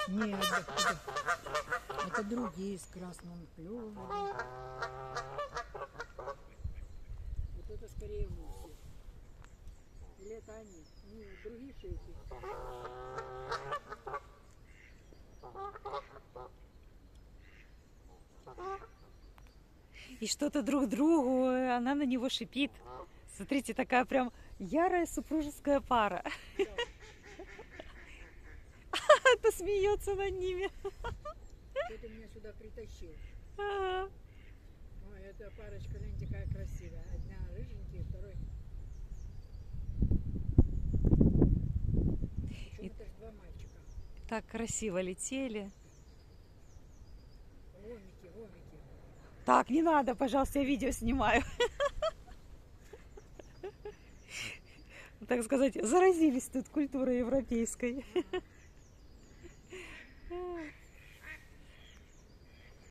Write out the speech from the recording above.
Нет, это другие с красным клювом. Вот это скорее мухи. Или это они? Нет, другие шейки. И что-то друг другу, она на него шипит. Смотрите, такая прям ярая супружеская пара. Это смеется над ними. Что ты меня сюда притащил? Ой, эта парочка, гляньте, какая красивая. Одна рыженькая, второй. Причем это же два мальчика. Так красиво летели. Ромики, ромики. Так, не надо, пожалуйста, я видео снимаю. Так сказать, заразились тут культурой европейской. Ага.